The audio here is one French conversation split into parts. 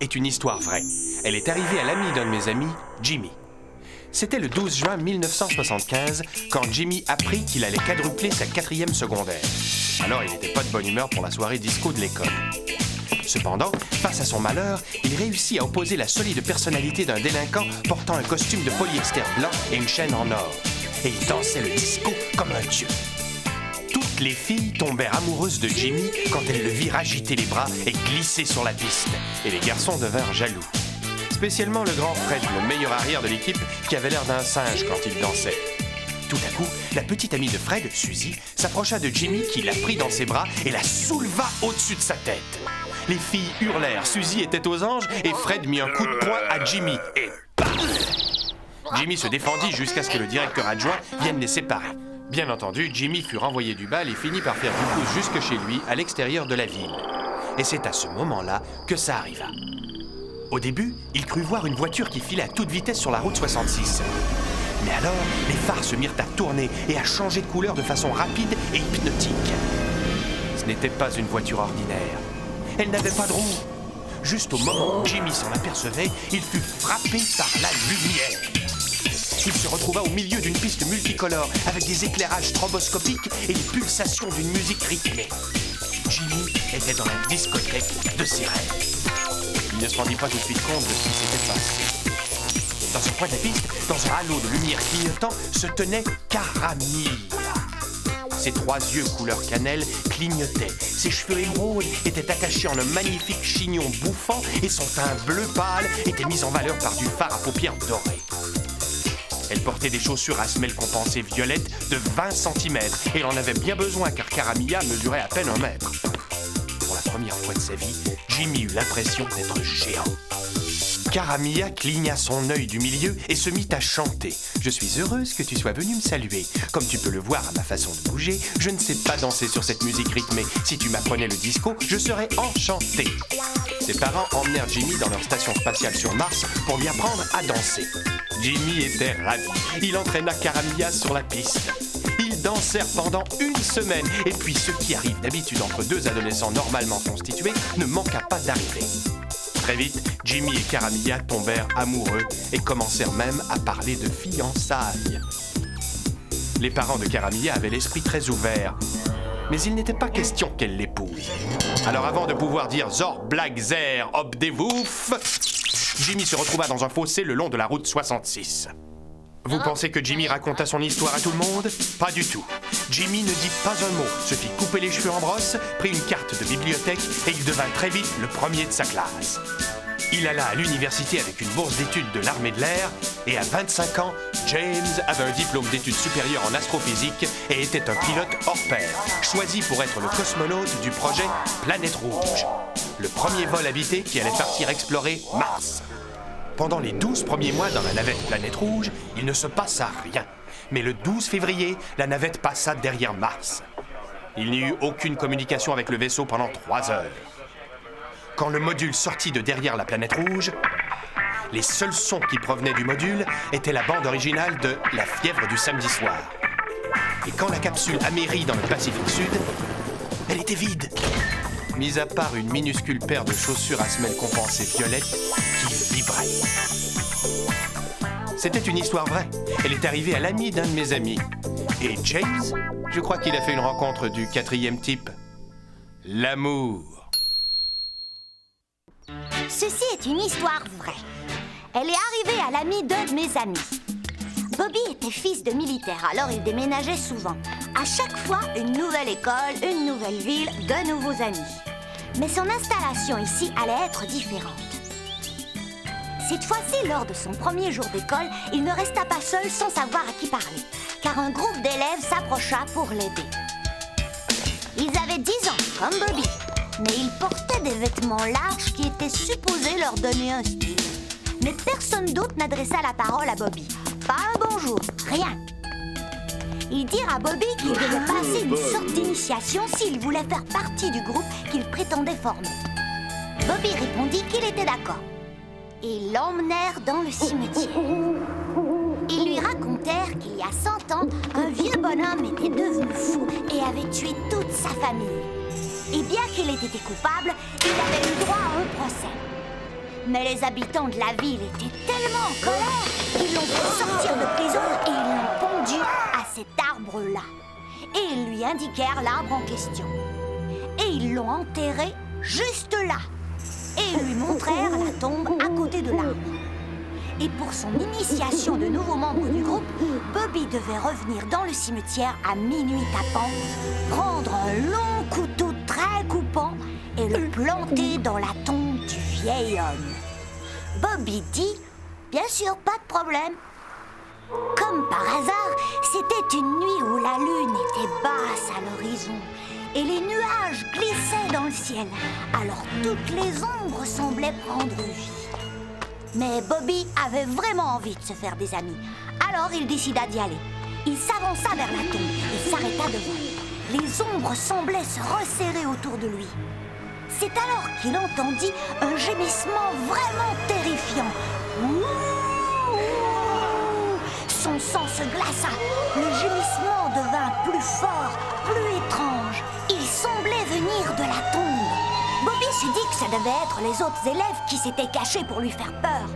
est une histoire vraie. Elle est arrivée à l'ami d'un de mes amis, Jimmy. C'était le 12 juin 1975 quand Jimmy apprit qu'il allait quadrupler sa 4e secondaire. Alors il n'était pas de bonne humeur pour la soirée disco de l'école. Cependant, face à son malheur, il réussit à opposer la solide personnalité d'un délinquant portant un costume de polyester blanc et une chaîne en or. Et il dansait le disco comme un dieu. Toutes les filles tombèrent amoureuses de Jimmy quand elles le virent agiter les bras et glisser sur la piste. Et les garçons devinrent jaloux. Spécialement le grand Fred, le meilleur arrière de l'équipe, qui avait l'air d'un singe quand il dansait. Tout à coup, la petite amie de Fred, Suzy, s'approcha de Jimmy qui la prit dans ses bras et la souleva au-dessus de sa tête. Les filles hurlèrent, Suzy était aux anges et Fred mit un coup de poing à Jimmy et paf! Jimmy se défendit jusqu'à ce que le directeur adjoint vienne les séparer. Bien entendu, Jimmy fut renvoyé du bal et finit par faire du pouce jusque chez lui, à l'extérieur de la ville. Et c'est à ce moment-là que ça arriva. Au début, il crut voir une voiture qui filait à toute vitesse sur la route 66. Mais alors, les phares se mirent à tourner et à changer de couleur de façon rapide et hypnotique. Ce n'était pas une voiture ordinaire. Elle n'avait pas de roues. Juste au moment où Jimmy s'en apercevait, il fut frappé par la lumière. Il se retrouva au milieu d'une piste multicolore avec des éclairages stroboscopiques et les pulsations d'une musique rythmée. Jimmy était dans la discothèque de ses rêves. Il ne se rendit pas tout de suite compte de ce qui s'était passé. Dans un coin de la piste, dans un halo de lumière clignotant, se tenait Caramilla. Ses 3 yeux couleur cannelle clignotaient. Ses cheveux émeraudes étaient attachés en un magnifique chignon bouffant et son teint bleu pâle était mis en valeur par du fard à paupières dorées. Elle portait des chaussures à semelles compensées violettes de 20 cm et elle en avait bien besoin car Caramilla mesurait à peine 1 mètre. Pour la première fois de sa vie, Jimmy eut l'impression d'être géant. Caramilla cligna son œil du milieu et se mit à chanter. « Je suis heureuse que tu sois venu me saluer. Comme tu peux le voir à ma façon de bouger, je ne sais pas danser sur cette musique rythmée. Si tu m'apprenais le disco, je serais enchantée. » Ses parents emmenèrent Jimmy dans leur station spatiale sur Mars pour lui apprendre à danser. Jimmy était ravi. Il entraîna Caramilla sur la piste. Ils dansèrent pendant 1 semaine. Et puis ce qui arrive d'habitude entre 2 adolescents normalement constitués ne manqua pas d'arriver. Très vite, Jimmy et Caramilla tombèrent amoureux et commencèrent même à parler de fiançailles. Les parents de Caramilla avaient l'esprit très ouvert, mais il n'était pas question qu'elle l'épouse. Alors avant de pouvoir dire « Zor blag zer ob de wouf », Jimmy se retrouva dans un fossé le long de la route 66. Vous pensez que Jimmy raconta son histoire à tout le monde? Pas du tout. Jimmy ne dit pas un mot, se fit couper les cheveux en brosse, prit une carte de bibliothèque et il devint très vite le premier de sa classe. Il alla à l'université avec une bourse d'études de l'armée de l'air et à 25 ans, James avait un diplôme d'études supérieures en astrophysique et était un pilote hors pair, choisi pour être le cosmonaute du projet Planète Rouge, le premier vol habité qui allait partir explorer Mars. Pendant les 12 premiers mois dans la navette Planète Rouge, il ne se passa rien. Mais le 12 février, la navette passa derrière Mars. Il n'y eut aucune communication avec le vaisseau pendant 3 heures. Quand le module sortit de derrière la Planète Rouge, les seuls sons qui provenaient du module étaient la bande originale de La fièvre du samedi soir. Et quand la capsule amérit dans le Pacifique Sud, elle était vide. Mis à part une minuscule paire de chaussures à semelles compensées violettes qui vibrait. C'était une histoire vraie. Elle est arrivée à l'ami d'un de mes amis. Et James, je crois qu'il a fait une rencontre du 4e type. L'amour. Ceci est une histoire vraie. Elle est arrivée à l'ami d'un de mes amis. Bobby était fils de militaire, alors il déménageait souvent. À chaque fois, une nouvelle école, une nouvelle ville, de nouveaux amis. Mais son installation ici allait être différente. Cette fois-ci, lors de son premier jour d'école, il ne resta pas seul sans savoir à qui parler, car un groupe d'élèves s'approcha pour l'aider. Ils avaient 10 ans, comme Bobby, mais ils portaient des vêtements larges qui étaient supposés leur donner un style. Mais personne d'autre n'adressa la parole à Bobby. Pas un bonjour, rien. Ils dirent à Bobby qu'il devait passer une sorte d'initiation s'il voulait faire partie du groupe qu'il prétendait former. Bobby répondit qu'il était d'accord. Et l'emmenèrent dans le cimetière. Ils lui racontèrent qu'il y a 100 ans, un vieux bonhomme était devenu fou et avait tué toute sa famille. Et bien qu'il ait été coupable, il avait eu droit à un procès. Mais les habitants de la ville étaient tellement en colère qu'ils l'ont fait sortir de prison et ils l'ont pendu à cet arbre-là. Et ils lui indiquèrent l'arbre en question. Et ils l'ont enterré juste là. Et ils lui montrèrent la tombe à côté de l'arbre. Et pour son initiation de nouveaux membres du groupe, Bobby devait revenir dans le cimetière à minuit tapant, prendre un long couteau très coupant et le planter dans la tombe du vieil homme. Bobby dit « Bien sûr, pas de problème ». Comme par hasard, c'était une nuit où la lune était basse à l'horizon et les nuages glissaient dans le ciel, alors toutes les ombres semblaient prendre vie. Mais Bobby avait vraiment envie de se faire des amis, alors il décida d'y aller. Il s'avança vers la tombe et s'arrêta devant. Les ombres semblaient se resserrer autour de lui. C'est alors qu'il entendit un gémissement vraiment terrifiant. Ouh! Son sang se glaça. Le gémissement devint plus fort, plus étrange. Il semblait venir de la tombe. Bobby se dit que ça devait être les autres élèves qui s'étaient cachés pour lui faire peur.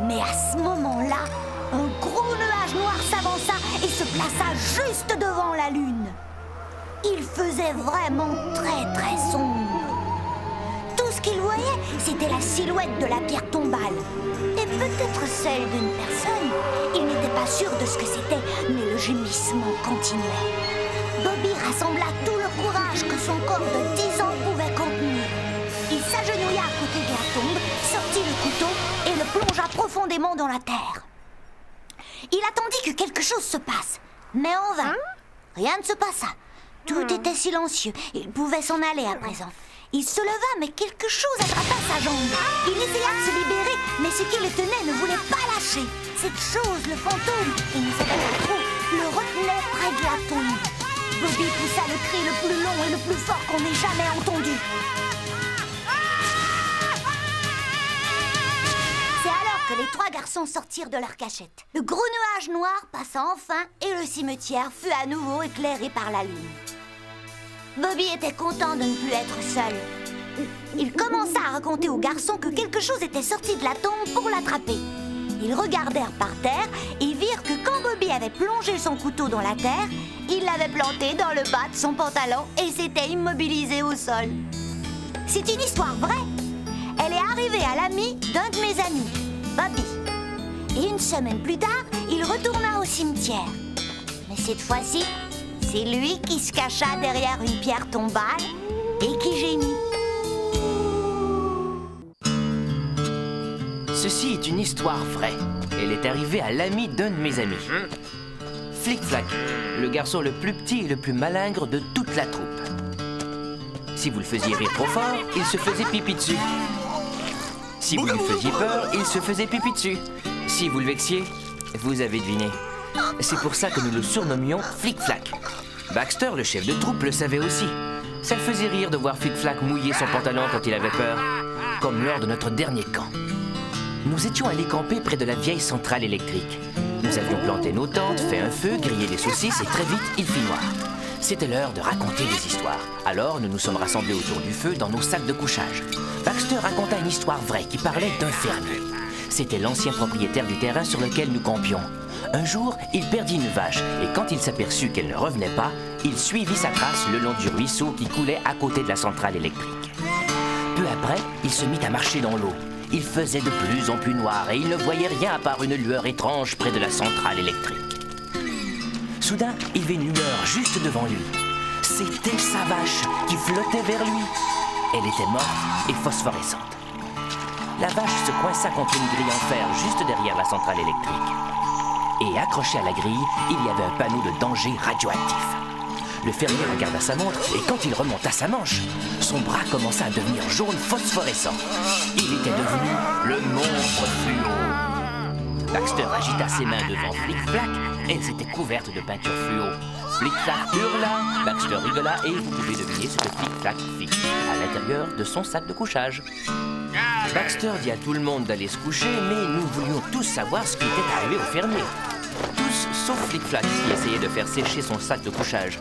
Mais à ce moment-là, un gros nuage noir s'avança et se plaça juste devant la lune. Il faisait vraiment très très sombre. Tout ce qu'il voyait, c'était la silhouette de la pierre tombale. Et peut-être celle d'une personne. Il n'était pas sûr de ce que c'était, mais le gémissement continuait. Bobby rassembla tout le courage que son corps de 10 ans pouvait contenir. Il s'agenouilla à côté de la tombe, sortit le couteau et le plongea profondément dans la terre. Il attendit que quelque chose se passe, mais en vain. Rien ne se passa. Tout était silencieux. Il pouvait s'en aller à présent. Il se leva, mais quelque chose attrapa sa jambe. Il essaya de se libérer, mais ce qui le tenait ne voulait pas lâcher. Cette chose, le fantôme, il ne savait pas trop, le retenait près de la tombe. Bobby poussa le cri le plus long et le plus fort qu'on ait jamais entendu. C'est alors que les trois garçons sortirent de leur cachette. Le gros nuage noir passa enfin et le cimetière fut à nouveau éclairé par la lune. Bobby était content de ne plus être seul. Il commença à raconter aux garçons que quelque chose était sorti de la tombe pour l'attraper. Ils regardèrent par terre et virent que quand Bobby avait plongé son couteau dans la terre, il l'avait planté dans le bas de son pantalon et s'était immobilisé au sol. C'est une histoire vraie. Elle est arrivée à l'ami d'un de mes amis, Bobby. Et une semaine plus tard, il retourna au cimetière. Mais cette fois-ci, c'est lui qui se cacha derrière une pierre tombale et qui gémit. Ceci est une histoire vraie. Elle est arrivée à l'ami d'un de mes amis. Flic-Flac, le garçon le plus petit et le plus malingre de toute la troupe. Si vous le faisiez rire trop fort, il se faisait pipi dessus. Si vous lui faisiez peur, il se faisait pipi dessus. Si vous le vexiez, vous avez deviné. C'est pour ça que nous le surnommions Flic-Flac. Baxter, le chef de troupe, le savait aussi. Ça le faisait rire de voir Flic-Flac mouiller son pantalon quand il avait peur, comme lors de notre dernier camp. Nous étions allés camper près de la vieille centrale électrique. Nous avions planté nos tentes, fait un feu, grillé des saucisses et très vite, il fit noir. C'était l'heure de raconter des histoires. Alors, nous nous sommes rassemblés autour du feu dans nos sacs de couchage. Baxter raconta une histoire vraie qui parlait d'un fermier. C'était l'ancien propriétaire du terrain sur lequel nous campions. Un jour, il perdit une vache et quand il s'aperçut qu'elle ne revenait pas, il suivit sa trace le long du ruisseau qui coulait à côté de la centrale électrique. Peu après, il se mit à marcher dans l'eau. Il faisait de plus en plus noir et il ne voyait rien à part une lueur étrange près de la centrale électrique. Soudain, il vit une lueur juste devant lui. C'était sa vache qui flottait vers lui. Elle était morte et phosphorescente. La vache se coinça contre une grille en fer juste derrière la centrale électrique. Et accroché à la grille, il y avait un panneau de danger radioactif. Le fermier regarda sa montre et quand il remonta sa manche, son bras commença à devenir jaune phosphorescent. Il était devenu le monstre fluo. Baxter agita ses mains devant Flic-Flac. Elles étaient couvertes de peinture fluo. Flic-Flac hurla, Baxter rigola et vous pouvez deviner ce que Flic-Flac fit à l'intérieur de son sac de couchage. Baxter dit à tout le monde d'aller se coucher, mais nous voulions tous savoir ce qui était arrivé au fermier. Tous, sauf Flic-Flac, qui essayait de faire sécher son sac de couchage.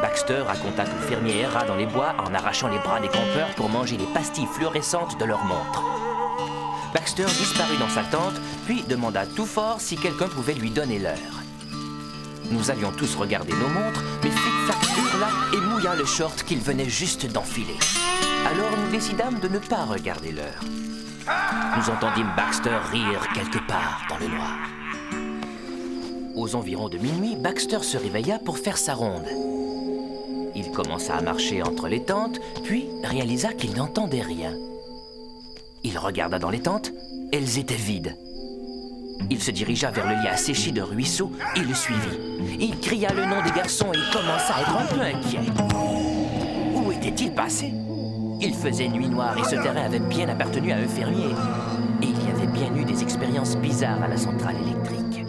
Baxter raconta que le fermier erra dans les bois en arrachant les bras des campeurs pour manger les pastilles fluorescentes de leur montre. Baxter disparut dans sa tente, puis demanda tout fort si quelqu'un pouvait lui donner l'heure. Nous allions tous regarder nos montres, mais Flic-Flac hurla et mouilla le short qu'il venait juste d'enfiler. Alors nous décidâmes de ne pas regarder l'heure. Nous entendîmes Baxter rire quelque part dans le noir. Aux environs de minuit, Baxter se réveilla pour faire sa ronde. Il commença à marcher entre les tentes, puis réalisa qu'il n'entendait rien. Il regarda dans les tentes, elles étaient vides. Il se dirigea vers le lit asséché de ruisseau et le suivit. Il cria le nom des garçons et commença à être un peu inquiet. Où était-il passé? Il faisait nuit noire et ce terrain avait bien appartenu à un fermier. Et il y avait bien eu des expériences bizarres à la centrale électrique.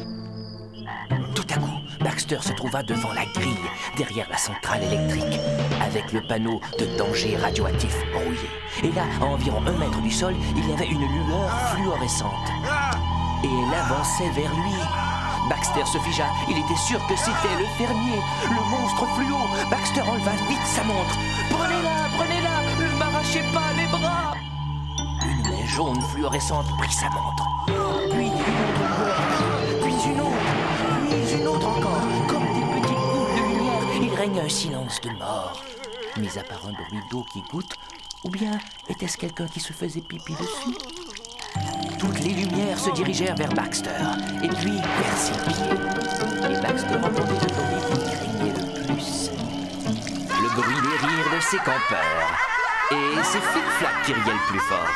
Tout à coup, Baxter se trouva devant la grille, derrière la centrale électrique, avec le panneau de danger radioactif rouillé. Et là, à environ 1 mètre du sol, il y avait une lueur fluorescente. Et elle avançait vers lui. Baxter se figea. Il était sûr que c'était le fermier, le monstre fluo. Baxter enleva vite sa montre. Prenez-la, prenez-la, ne m'arrachez pas les bras. Une main jaune fluorescente prit sa montre. Puis une autre lueur, puis une autre, puis une autre encore. Comme des petites boules de lumière, il régnait un silence de mort. Mis à part un bruit d'eau qui goutte, ou bien était-ce quelqu'un qui se faisait pipi dessus? Toutes les lumières se dirigèrent vers Baxter, et puis vers ses pieds. Et Baxter entendait le bruit qu'il craignait le plus. Le bruit des rires de ses campeurs. Et c'est Flic-Flac qui riait le plus fort.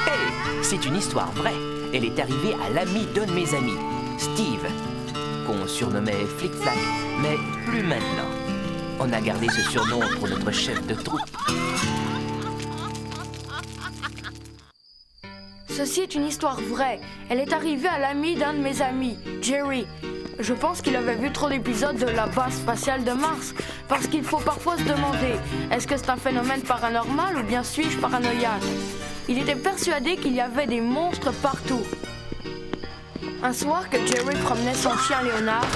Hey, c'est une histoire vraie. Elle est arrivée à l'ami d'un de mes amis, Steve, qu'on surnommait Flic-Flac, mais plus maintenant. On a gardé ce surnom pour notre chef de troupe. Ceci est une histoire vraie. Elle est arrivée à l'ami d'un de mes amis, Jerry. Je pense qu'il avait vu trop d'épisodes de la base spatiale de Mars, parce qu'il faut parfois se demander, est-ce que c'est un phénomène paranormal ou bien suis-je paranoïaque? Il était persuadé qu'il y avait des monstres partout. Un soir que Jerry promenait son chien Léonard,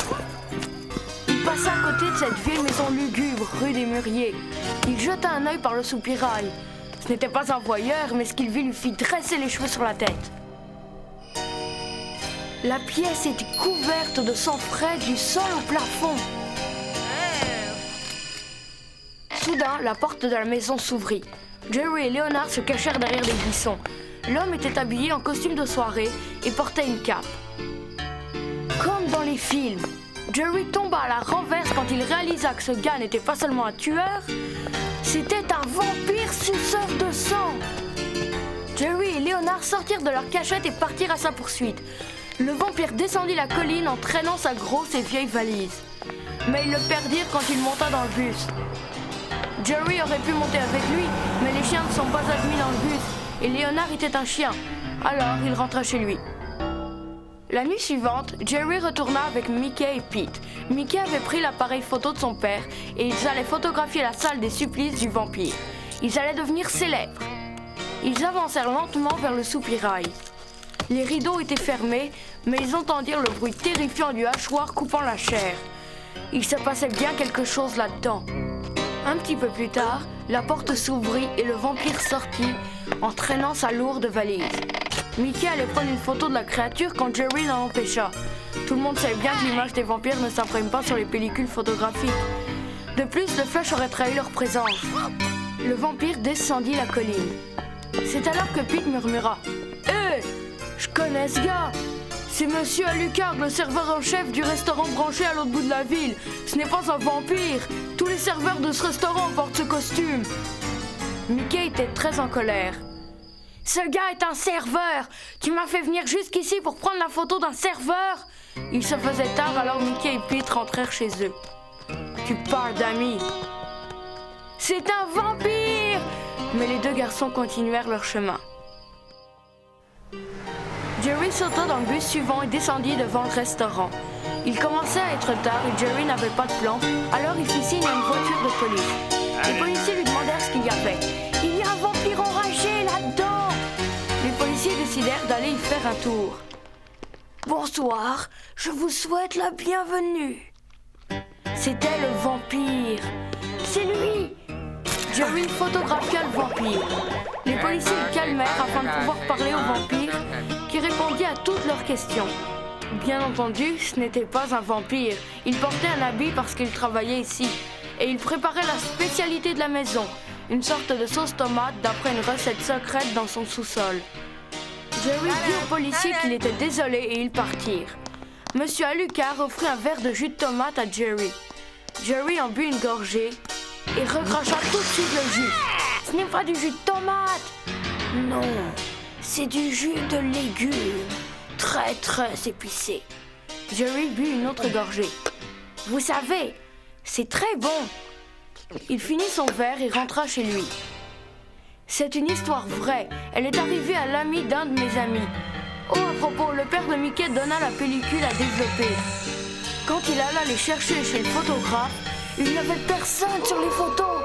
il passa à côté de cette vieille maison lugubre, rue des Mûriers. Il jeta un œil par le soupirail. Ce n'était pas un voyeur, mais ce qu'il vit lui fit dresser les cheveux sur la tête. La pièce était couverte de sang frais du sol au plafond. Soudain, la porte de la maison s'ouvrit. Jerry et Léonard se cachèrent derrière des buissons. L'homme était habillé en costume de soirée et portait une cape. Comme dans les films, Jerry tomba à la renverse quand il réalisa que ce gars n'était pas seulement un tueur, c'était un vampire suceur de sang. Jerry et Léonard sortirent de leur cachette et partirent à sa poursuite. Le vampire descendit la colline en traînant sa grosse et vieille valise. Mais ils le perdirent quand il monta dans le bus. Jerry aurait pu monter avec lui, mais les chiens ne sont pas admis dans le bus, et Léonard était un chien. Alors il rentra chez lui. La nuit suivante, Jerry retourna avec Mickey et Pete. Mickey avait pris l'appareil photo de son père et ils allaient photographier la salle des supplices du vampire. Ils allaient devenir célèbres. Ils avancèrent lentement vers le soupirail. Les rideaux étaient fermés, mais ils entendirent le bruit terrifiant du hachoir coupant la chair. Il se passait bien quelque chose là-dedans. Un petit peu plus tard, la porte s'ouvrit et le vampire sortit en traînant sa lourde valise. Mickey allait prendre une photo de la créature quand Jerry l'en empêcha. Tout le monde savait bien que l'image des vampires ne s'imprime pas sur les pellicules photographiques. De plus, le flash aurait trahi leur présence. Le vampire descendit la colline. C'est alors que Pete murmura « Hé, je connais ce gars! C'est Monsieur Alucard, le serveur en chef du restaurant branché à l'autre bout de la ville. Ce n'est pas un vampire. Tous les serveurs de ce restaurant portent ce costume. » Mickey était très en colère. « Ce gars est un serveur! Tu m'as fait venir jusqu'ici pour prendre la photo d'un serveur ?» Il se faisait tard, alors Mickey et Pete rentrèrent chez eux. « Tu parles d'amis. »« C'est un vampire !» Mais les deux garçons continuèrent leur chemin. Jerry sauta dans le bus suivant et descendit devant le restaurant. Il commençait à être tard et Jerry n'avait pas de plan, alors il fit signe à une voiture de police. Les policiers lui demandèrent ce qu'il y avait. « Il y a un vampire enragé là-dedans !» Les policiers décidèrent d'aller y faire un tour. « Bonsoir, je vous souhaite la bienvenue. » C'était le vampire. « C'est lui !» Jerry photographia le vampire. Les policiers le calmèrent afin de pouvoir parler au vampire, qui répondit à toutes leurs questions. Bien entendu, ce n'était pas un vampire. Il portait un habit parce qu'il travaillait ici. Et il préparait la spécialité de la maison, une sorte de sauce tomate d'après une recette secrète dans son sous-sol. Jerry dit aux policiers qu'il était désolé et ils partirent. Monsieur Alucard offrit un verre de jus de tomate à Jerry. Jerry en but une gorgée et recracha tout de suite le jus. Ce n'est pas du jus de tomate. Non, c'est du jus de légumes, très épicé. Jerry but une autre gorgée. Vous savez, c'est très bon. Il finit son verre et rentra chez lui. C'est une histoire vraie. Elle est arrivée à l'ami d'un de mes amis. Oh, à propos, le père de Mickey donna la pellicule à développer. Quand il alla les chercher chez le photographe, il n'y avait personne sur les photos.